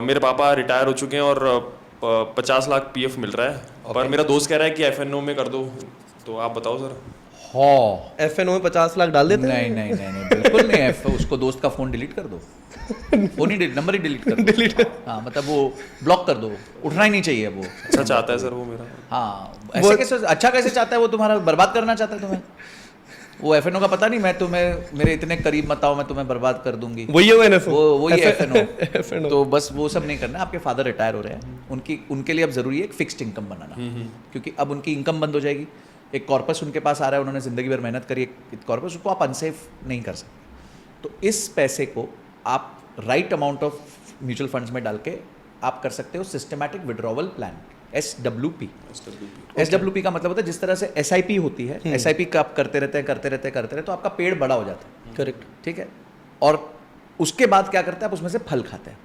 मेरे पापा रिटायर हो चुके हैं और 50 लाख पीएफ मिल रहा है। पर मेरा दोस्त कह रहा है कि एफएनओ में कर दो, तो आप बताओ सर। हाँ, एफएनओ में 50 लाख डाल देते नहीं नहीं नहीं नहीं बिल्कुल नहीं है। उसको दोस्त का फोन डिलीट कर दो, वो नहीं नंबर ही डिलीट कर दो। डिलीट। हाँ मतलब वो ब्लॉक कर दो, उठना ही नहीं चाहिए वो। अच्छा चाहता है सर वो मेरा। हाँ ऐसे कैसे, अच्छा कैसे चाहता है वो, तुम्हारा बर्बाद करना चाहता है तुम्हें। वो एफएनओ का पता नहीं, मैं तुम्हें मेरे इतने करीब मत आओ, मैं तुम्हें बर्बाद कर दूंगी। वही है वो एनएफओ, वो वही एफएनओ। एफएनओ। तो बस वो सब नहीं करना। आपके फादर रिटायर हो रहे हैं, उनके लिए अब जरूरी है एक फिक्स्ड इनकम बनाना, क्योंकि अब उनकी इनकम बंद हो जाएगी। एक कॉर्पस उनके पास आ रहा है, उन्होंने जिंदगी भर मेहनत करी एक कॉर्पस, उसको आप अनसेफ नहीं कर सकते। तो इस पैसे को आप right amount of mutual funds में डाल के आप कर सकते हो systematic withdrawal plan, SWP। SWP का मतलब होता है जिस तरह से SIP होती है, SIP का आप करते रहते तो आपका पेड़ बड़ा हो जाता है। करेक्ट। ठीक है, और उसके बाद क्या करते हैं आप, उसमें से फल खाते हैं।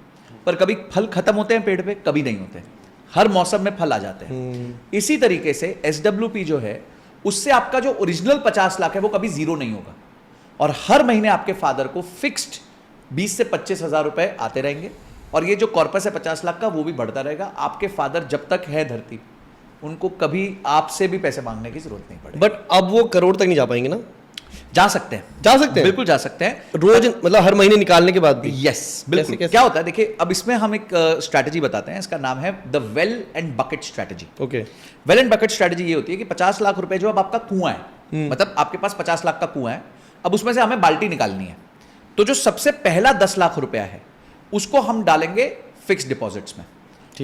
पर कभी फल खत्म होते हैं पेड़ पे, कभी नहीं होते, हर मौसम में फल आ जाते हैं। इसी तरीके से SWP जो है, उससे आपका जो ओरिजिनल 50 लाख है वो कभी जीरो नहीं होगा, और हर महीने आपके फादर को फिक्स्ड 20 से 25 हजार रुपए आते रहेंगे, और ये जो कॉर्पस है 50 लाख का वो भी बढ़ता रहेगा। आपके फादर जब तक है धरती, उनको कभी आपसे भी पैसे मांगने की जरूरत नहीं पड़ेगी। बट अब वो करोड़ तक नहीं जा पाएंगे ना? जा सकते हैं, जा सकते हैं, बिल्कुल जा सकते हैं, रोज मतलब हर महीने निकालने के बाद भी। यस बिल्कुल। कैसे? क्या होता है देखिए, अब इसमें हम एक स्ट्रैटेजी बताते हैं, इसका नाम है the well and bucket strategy. Okay. Well and bucket strategy ये होती है कि 50 लाख रुपए जो अब आपका कुआं है, मतलब आपके पास 50 लाख का कुआं है, अब उसमें से हमें बाल्टी निकालनी है। तो जो सबसे पहला 10 लाख रुपया है उसको हम डालेंगे फिक्स डिपॉजिट्स में।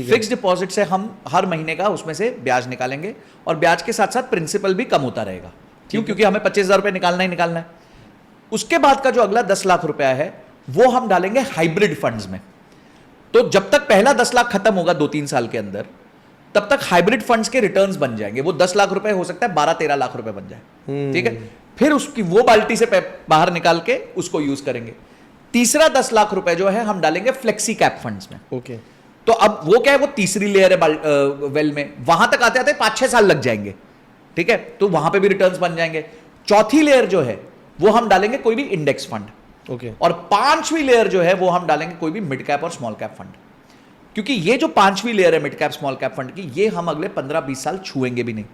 फिक्स डिपॉजिट से हम हर महीने का उसमें से ब्याज निकालेंगे, और ब्याज के साथ साथ प्रिंसिपल भी कम होता रहेगा। क्यों? क्योंकि हमें 25,000 रुपए निकालना ही निकालना है। उसके बाद का जो अगला 10 लाख रुपया है वो हम डालेंगे हाइब्रिड फंड्स में। तो जब तक पहला 10 लाख खत्म होगा 2-3 साल के अंदर, तब तक हाइब्रिड फंड्स के रिटर्न्स बन जाएंगे। वो 10 लाख रुपए हो सकता है 12-13 लाख रुपए बन जाए। ठीक है, फिर उसकी वो बाल्टी से बाहर निकाल के उसको यूज करेंगे। तीसरा 10 लाख रुपए जो है हम डालेंगे फ्लेक्सी कैप फंड्स में। ओके। तो अब वो क्या है, वो तीसरी लेयर है वेल में, वहां तक आते आते 5-6 साल लग जाएंगे। ठीक है, तो वहां पे भी रिटर्न्स बन जाएंगे। चौथी लेयर जो है वो हम डालेंगे कोई भी इंडेक्स फंड। ओके। और पांचवी लेयर जो है वो हम डालेंगे कोई भी मिड कैप और स्मॉल कैप फंड। क्योंकि ये जो पांचवी लेयर है mid cap small cap fund की, ये हम अगले 15-20 साल छुएंगे भी नहीं।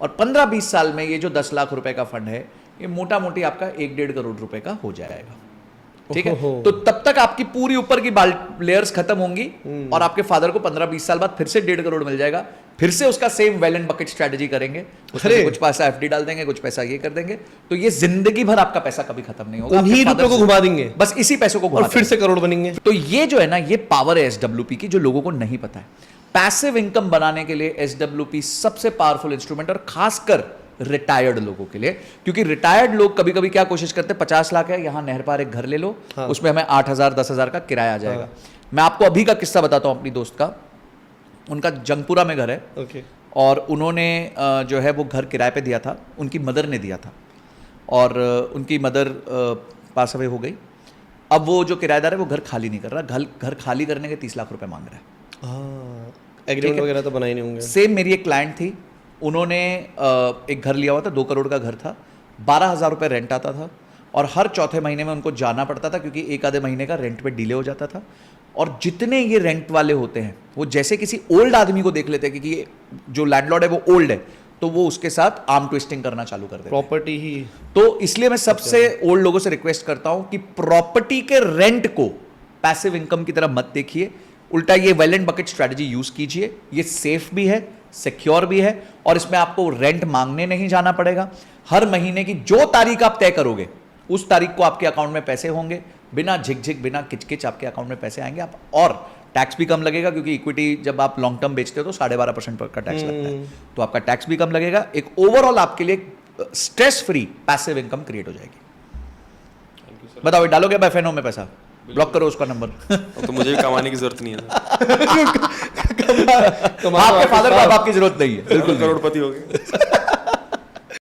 और 15-20 साल में ये जो 10 लाख रुपए का फंड है, ये मोटा मोटी आपका 1-1.5 करोड़ रुपए का हो जाएगा। ठीक है, तो तब तक आपकी पूरी ऊपर की लेयर्स खत्म होंगी, और आपके फादर को 15-20 साल बाद फिर से 1.5 करोड़ मिल जाएगा। फिर से उसका same well and bucket strategy करेंगे, उसमें कुछ पैसा FD डाल देंगे, कुछ पैसा ये कर देंगे। तो ये जिंदगी भर आपका पैसा कभी खत्म नहीं होगा। उन्हीं रुपयों को घुमा देंगे, बस इसी पैसों को घुमा और फिर से करोड़ बनेंगे। तो ये जो है ना, ये पावर है SWP की, जो लोगों को नहीं पता है। पैसिव इनकम बनाने के लिए SWP सबसे पावरफुल इंस्ट्रूमेंट, और खासकर रिटायर्ड लोगों के लिए। क्योंकि रिटायर्ड लोग कभी कभी क्या कोशिश करते हैं, 50 लाख है, यहां नहर पार एक घर ले लो, हाँ। उसमें हमें 8,000-10,000 का किराया आ जाएगा। हाँ। मैं आपको अभी का किस्सा बताता हूं अपनी दोस्त का। उनका जंगपुरा में घर है। ओके। और उन्होंने जो है वो घर किराए पे दिया था, उनकी मदर ने दिया था, और उनकी मदर पास अवे हो गई। अब वो जो किराएदार है वो घर खाली नहीं कर रहा, घर खाली करने के 30 लाख रुपए मांग रहा है। एग्रीमेंट वगैरह तो बनाए नहीं होंगे। सेम मेरी एक क्लाइंट थी, उन्होंने एक घर लिया हुआ था, 2 करोड़ का घर था, 12,000 रुपये रेंट आता था, और हर चौथे महीने में उनको जाना पड़ता था, क्योंकि एक आधे महीने का रेंट पे डिले हो जाता था। और जितने ये रेंट वाले होते हैं, वो जैसे किसी ओल्ड आदमी को देख लेते हैं, क्योंकि ये जो लैंडलॉर्ड है वो ओल्ड है, तो वो उसके साथ आर्म ट्विस्टिंग करना चालू कर देते हैं। प्रॉपर्टी ही। तो इसलिए मैं सबसे ओल्ड लोगों से रिक्वेस्ट करता हूं कि प्रॉपर्टी के रेंट को पैसिव इनकम की तरह मत देखिए, उल्टा ये well and bucket strategy use कीजिए। ये सेफ भी है, सिक्योर भी है, और इसमें आपको रेंट मांगने नहीं जाना पड़ेगा। हर महीने की जो तारीख आप तय करोगे, उस तारीख को आपके अकाउंट में पैसे होंगे, बिना झिक बिना किचकिच आपके अकाउंट में पैसे आएंगे। आप, और टैक्स भी कम लगेगा, क्योंकि इक्विटी जब आप लॉन्ग टर्म बेचते हो तो 12.5% का टैक्स लगता है, तो आपका टैक्स भी कम लगेगा। एक ओवरऑल आपके लिए stress free passive income create हो जाएगी। बताओ, डालोगे अब FNO में पैसा? ब्लॉक करो उसका नंबर। तो मुझे भी कमाने की जरूरत नहीं है। आपके फादर को अब आपकी जरूरत नहीं है, बिल्कुल करोड़पति हो गए।